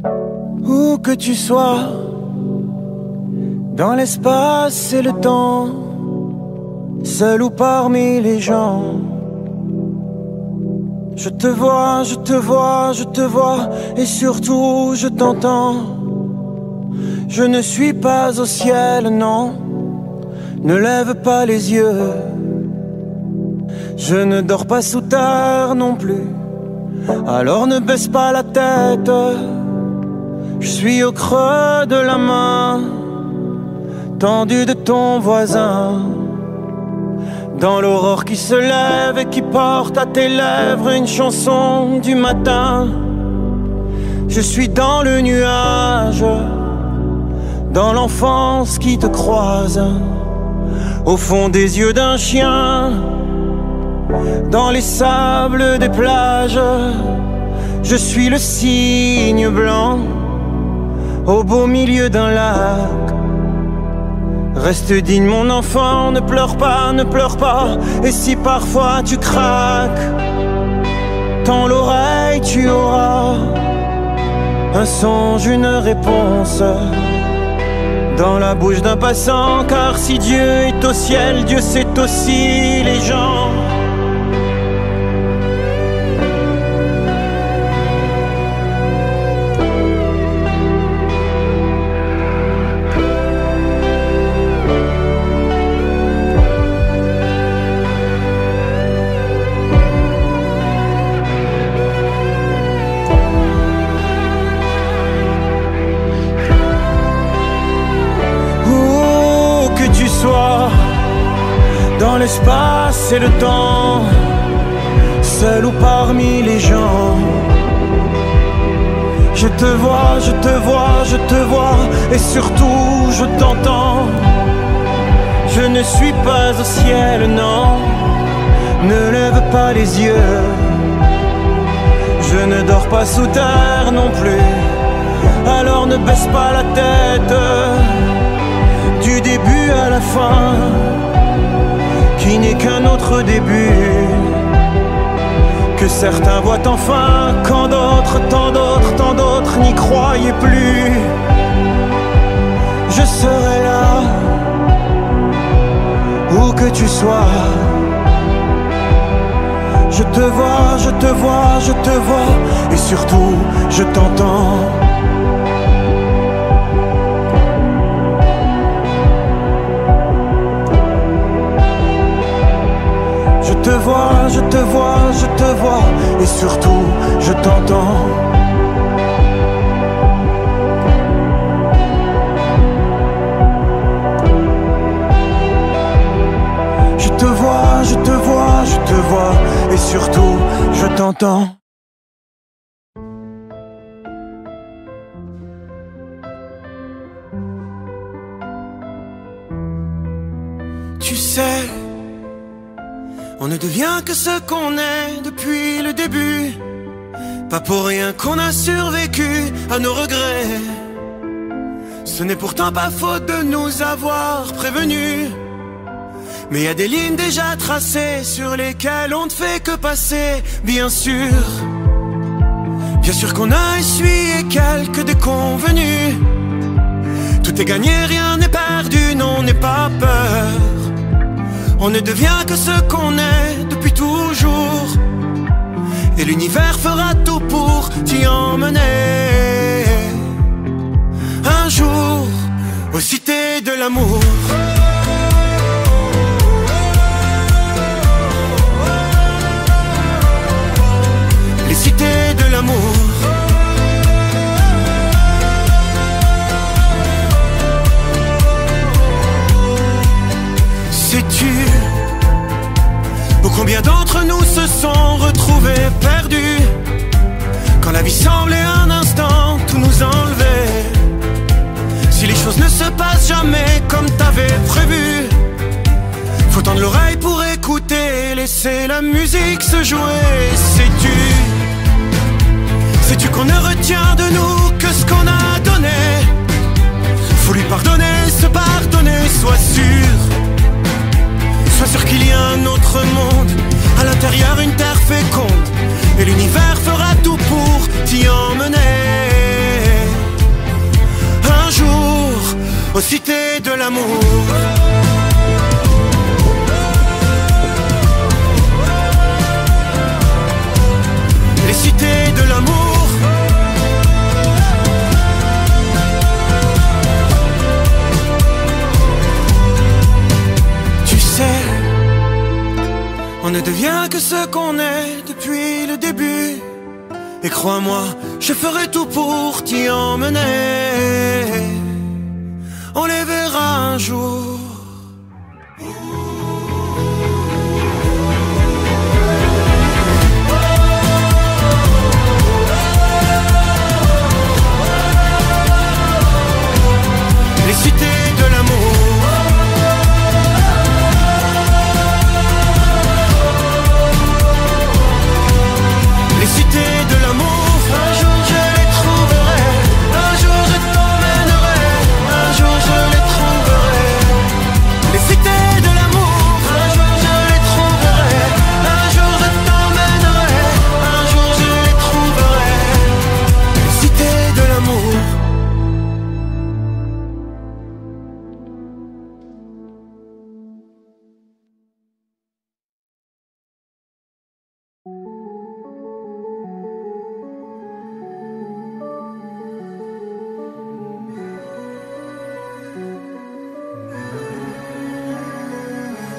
Où que tu sois, dans l'espace et le temps, seul ou parmi les gens, je te vois, je te vois, je te vois, et surtout je t'entends. Je ne suis pas au ciel, non, ne lève pas les yeux. Je ne dors pas sous terre non plus, alors ne baisse pas la tête. Je suis au creux de la main tendue de ton voisin, dans l'aurore qui se lève et qui porte à tes lèvres une chanson du matin. Je suis dans le nuage, dans l'enfance qui te croise, au fond des yeux d'un chien, dans les sables des plages. Je suis le cygne blanc au beau milieu d'un lac. Reste digne mon enfant, ne pleure pas, ne pleure pas. Et si parfois tu craques, tends l'oreille, tu auras un songe, une réponse dans la bouche d'un passant. Car si Dieu est au ciel, Dieu c'est aussi les gens. Dans l'espace et le temps, seul ou parmi les gens, je te vois, je te vois, je te vois, et surtout je t'entends. Je ne suis pas au ciel, non, ne lève pas les yeux. Je ne dors pas sous terre non plus, alors ne baisse pas la tête. Du début à la fin, qui n'est qu'un autre début, que certains voient enfin, quand d'autres, tant d'autres, tant d'autres n'y croyaient plus. Je serai là, où que tu sois. Je te vois, je te vois, je te vois, et surtout je t'entends. Je te vois, je te vois, je te vois, et surtout je t'entends. Je te vois, je te vois, je te vois, et surtout je t'entends. Tu sais, on ne devient que ce qu'on est depuis le début. Pas pour rien qu'on a survécu à nos regrets. Ce n'est pourtant pas faute de nous avoir prévenus, mais il y a des lignes déjà tracées sur lesquelles on ne fait que passer. Bien sûr qu'on a essuyé quelques déconvenus. Tout est gagné, rien n'est perdu, non, n'aie pas peur. On ne devient que ce qu'on est depuis toujours, et l'univers fera tout pour t'y emmener. Un jour, aux cités de l'amour. Les cités de l'amour. Sais-tu combien d'entre nous se sont retrouvés perdus, quand la vie semblait un instant tout nous enlever? Si les choses ne se passent jamais comme t'avais prévu, faut tendre l'oreille pour écouter, laisser la musique se jouer. Sais-tu qu'on ne retient de nous que ce qu'on a donné? Faut lui pardonner, se pardonner, sois sûr qu'il y a un autre monde, à l'intérieur une terre féconde, et l'univers fera tout pour t'y emmener. aux cités de l'amour. Les cités de l'amour. Tu sais, on ne devient que ce qu'on est depuis le début. Et crois-moi, je ferai tout pour t'y emmener. On les verra un jour. Les cités de l'amour. Les cités de l'amour. Un jour je les trouverai. Un jour je t'emmènerai. Un jour je les trouverai. Les cités de l'amour. Un jour je les trouverai. Un jour je t'emmènerai. Un jour je les trouverai. Les cités de l'amour.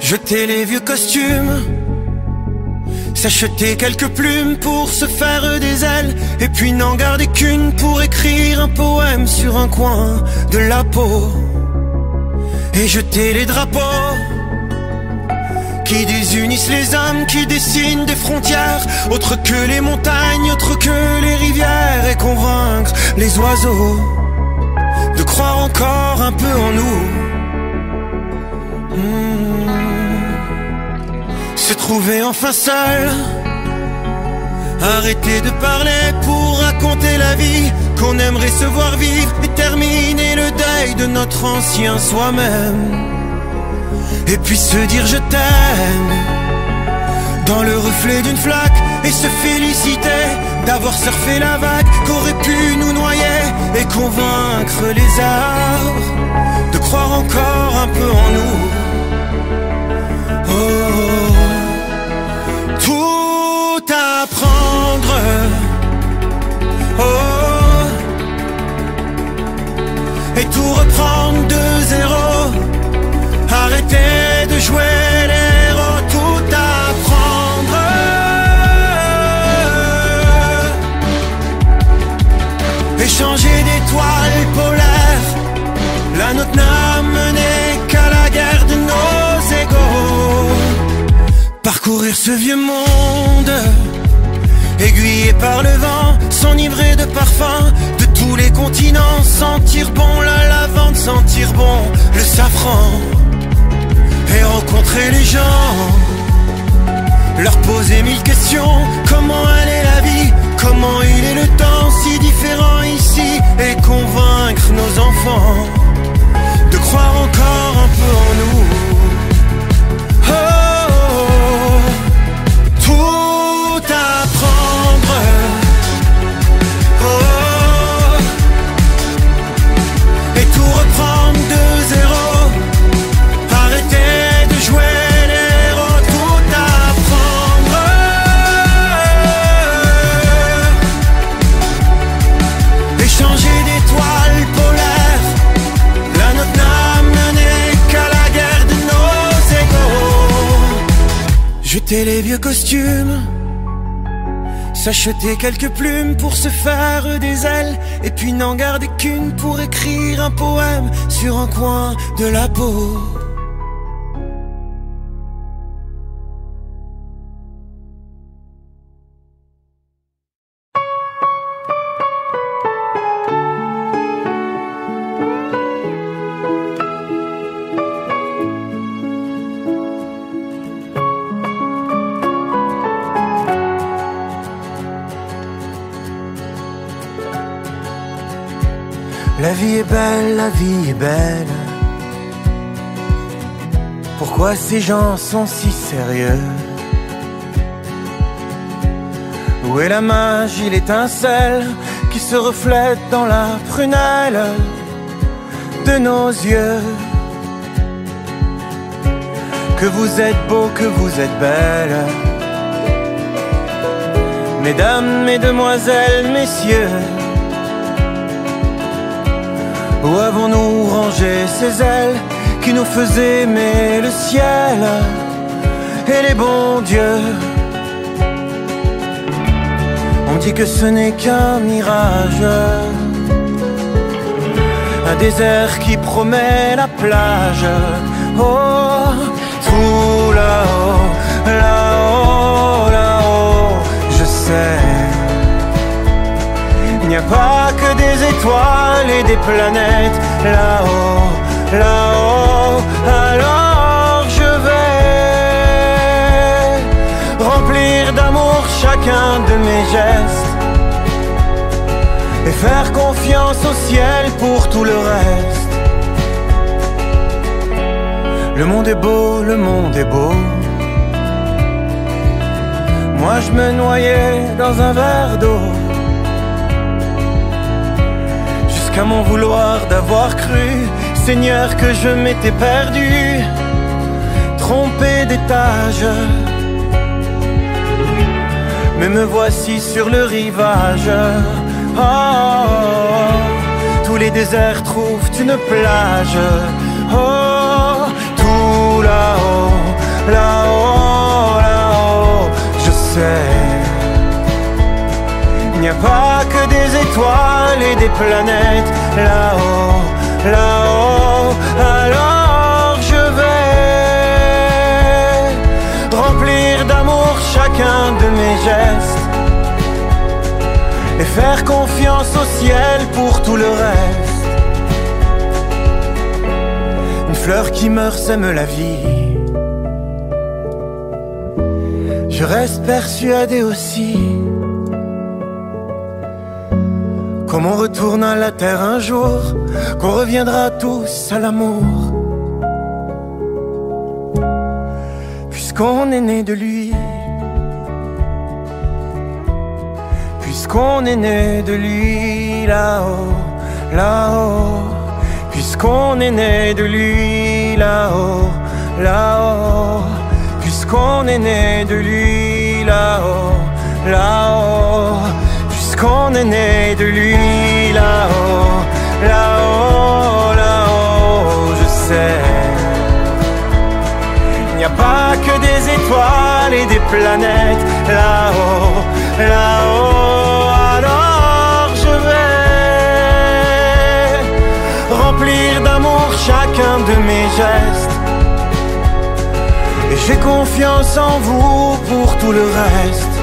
Jeter les vieux costumes, s'acheter quelques plumes pour se faire des ailes, et puis n'en garder qu'une pour écrire un poème sur un coin de la peau. Et jeter les drapeaux qui désunissent les hommes, qui dessinent des frontières autres que les montagnes, autres que les rivières, et convaincre les oiseaux de croire encore un peu en nous. Se trouver enfin seul, arrêter de parler pour raconter la vie qu'on aimerait se voir vivre, et terminer le deuil de notre ancien soi-même. Et puis se dire je t'aime dans le reflet d'une flaque, et se féliciter d'avoir surfé la vague qu'aurait pu nous noyer, et convaincre les arts de croire encore un peu en nous. Oh, tout apprendre. Oh, et tout reprendre de zéro. Arrêter de jouer les héros. Tout apprendre. Et changer d'étoile polaire. La nôtre n'a mené qu'à la guerre de nos égaux. Parcourir ce vieux monde, aiguillé par le vent, s'enivrer de parfums de tous les continents, sentir bon la lavande, sentir bon le safran, et rencontrer les gens, leur poser 1000 questions. Comment elle est la vie, comment il est le temps, si différent ici, et convaincre nos enfants de croire encore un peu en nous. Oh, tout apprendre. Oh, et tout reprendre de zéro. Arrêter de jouer les héros. Tout apprendre. Et changer d'étoile polaire. La nôtre n'a mené qu'à la guerre de nos égaux. Jeter les vieux costumes, s'acheter quelques plumes pour se faire des ailes, et puis n'en garder qu'une pour écrire un poème sur un coin de la peau. La vie est belle, la vie est belle. Pourquoi ces gens sont si sérieux? Où est la magie, l'étincelle qui se reflète dans la prunelle de nos yeux, que vous êtes beau, que vous êtes belle. Mesdames, mesdemoiselles, messieurs, où avons-nous rangé ces ailes qui nous faisaient aimer le ciel et les bons dieux? On dit que ce n'est qu'un mirage, un désert qui promet la plage. Oh, tout là-haut, là-haut, là-haut, je sais, il n'y a pas que des étoiles et des planètes là-haut, là-haut. Alors je vais remplir d'amour chacun de mes gestes et faire confiance au ciel pour tout le reste. Le monde est beau, le monde est beau. Moi je me noyais dans un verre d'eau, jusqu'à m'en vouloir d'avoir cru, Seigneur, que je m'étais perdu, trompé d'étage. Mais me voici sur le rivage. Oh, tous les déserts trouvent une plage. Oh, tout là-haut, là-haut, là-haut, je sais, il n'y a pas que des étoiles et des planètes là-haut, là-haut. Alors je vais remplir d'amour chacun de mes gestes et faire confiance au ciel pour tout le reste. Une fleur qui meurt sème la vie, je reste persuadé aussi qu'on retourne à la terre un jour, qu'on reviendra tous à l'amour, puisqu'on est né de lui, puisqu'on est né de lui là-haut, là-haut, puisqu'on est né de lui là-haut, là-haut, puisqu'on est né de lui là-haut, là-haut, puisqu'on est né de lui là-haut, là-haut, là-haut, je sais, il n'y a pas que des étoiles et des planètes là-haut, là-haut. Alors je vais remplir d'amour chacun de mes gestes et j'ai confiance en vous pour tout le reste.